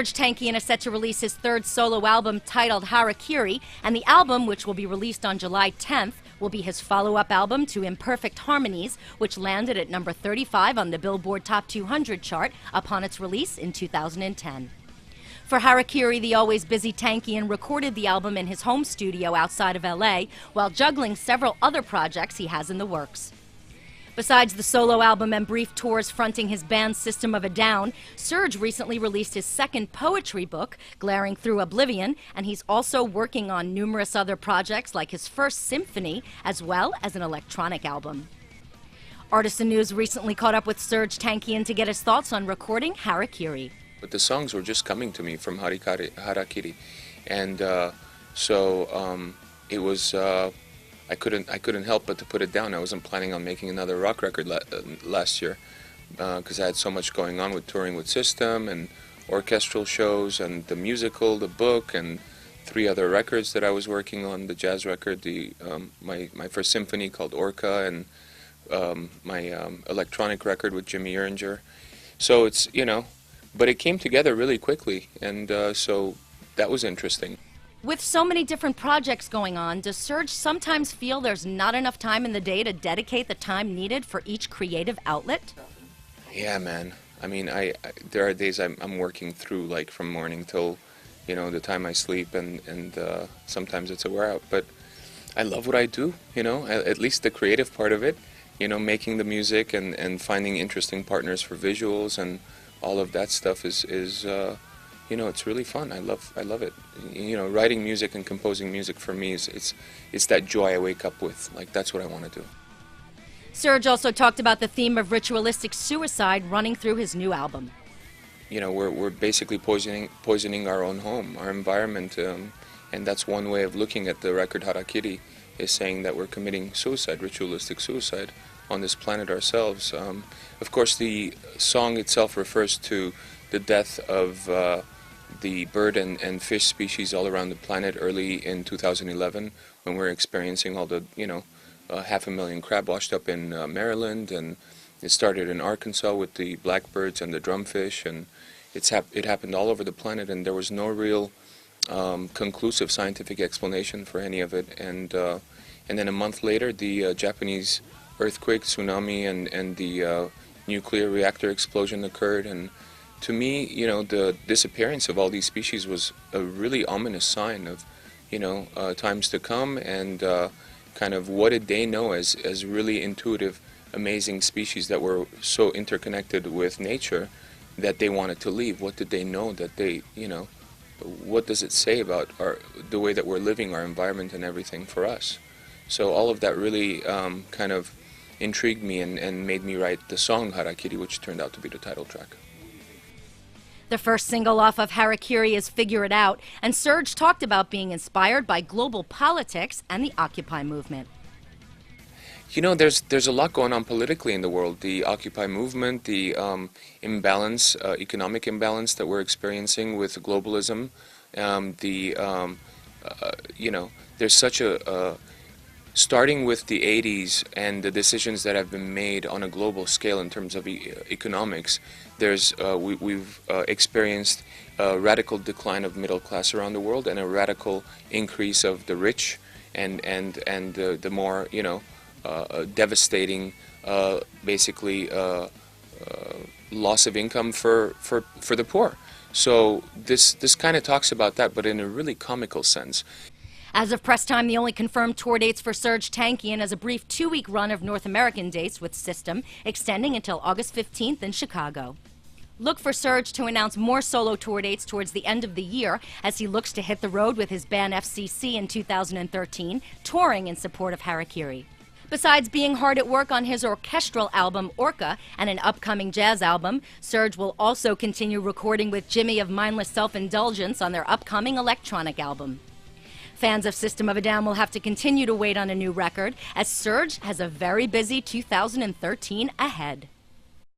Serj Tankian is set to release his third solo album titled Harakiri, and the album, which will be released on July 10th, will be his follow-up album to Imperfect Harmonies, which landed at number 35 on the Billboard Top 200 chart upon its release in 2010. For Harakiri, the always busy Tankian recorded the album in his home studio outside of LA, while juggling several other projects he has in the works. Besides the solo album and brief tours fronting his band System of a Down, Serj recently released his second poetry book, Glaring Through Oblivion, and he's also working on numerous other projects like his first symphony, as well as an electronic album. Artisan News recently caught up with Serj Tankian to get his thoughts on recording Harakiri. But the songs were just coming to me from Harakiri, and it was. I couldn't help but to put it down. I wasn't planning on making another rock record last year because I had so much going on with touring with System and orchestral shows and the musical, the book, and 3 other records that I was working on. The jazz record, my first symphony called Orca, and my electronic record with Jimmy Erringer. So it's, but it came together really quickly, and so that was interesting. With so many different projects going on, does Serj sometimes feel there's not enough time in the day to dedicate the time needed for each creative outlet? Yeah, man. I mean, there are days I'm working through, like, from morning till, the time I sleep, and sometimes it's a wear out. But I love what I do, at least the creative part of it, making the music and finding interesting partners for visuals and all of that stuff is it's really fun. I love it. Writing music and composing music for me it's that joy I wake up with. Like, that's what I want to do. Serj also talked about the theme of ritualistic suicide running through his new album. We're basically poisoning our own home, our environment, and that's one way of looking at the record Harakiri, is saying that we're committing suicide, ritualistic suicide, on this planet ourselves. Of course, the song itself refers to the death of the bird and fish species all around the planet early in 2011, when we were experiencing all the, 500,000 crab washed up in Maryland, and it started in Arkansas with the blackbirds and the drumfish, and it happened all over the planet, and there was no real conclusive scientific explanation for any of it. And then a month later, the Japanese earthquake, tsunami, and the nuclear reactor explosion occurred, and to me, the disappearance of all these species was a really ominous sign of, times to come, and kind of what did they know as really intuitive, amazing species that were so interconnected with nature that they wanted to leave. What did they know that they, what does it say about the way that we're living, our environment and everything for us? So all of that really kind of intrigued me and made me write the song Harakiri, which turned out to be the title track. The first single off of Harakiri is Figure It Out, and Serj talked about being inspired by global politics and the Occupy movement. There's a lot going on politically in the world. The Occupy movement, the imbalance, economic imbalance that we're experiencing with globalism, there's such a starting with the 80s and the decisions that have been made on a global scale in terms of economics, we've experienced a radical decline of middle class around the world, and a radical increase of the rich, and the more devastating, basically loss of income for the poor. So this kind of talks about that, but in a really comical sense. As of press time, the only confirmed tour dates for Serj Tankian is a brief 2-week run of North American dates with System, extending until August 15th in Chicago. Look for Serj to announce more solo tour dates towards the end of the year as he looks to hit the road with his band FCC in 2013, touring in support of Harakiri. Besides being hard at work on his orchestral album Orca and an upcoming jazz album, Serj will also continue recording with Jimmy of Mindless Self-Indulgence on their upcoming electronic album. Fans of System of a Down will have to continue to wait on a new record, as Serj has a very busy 2013 ahead.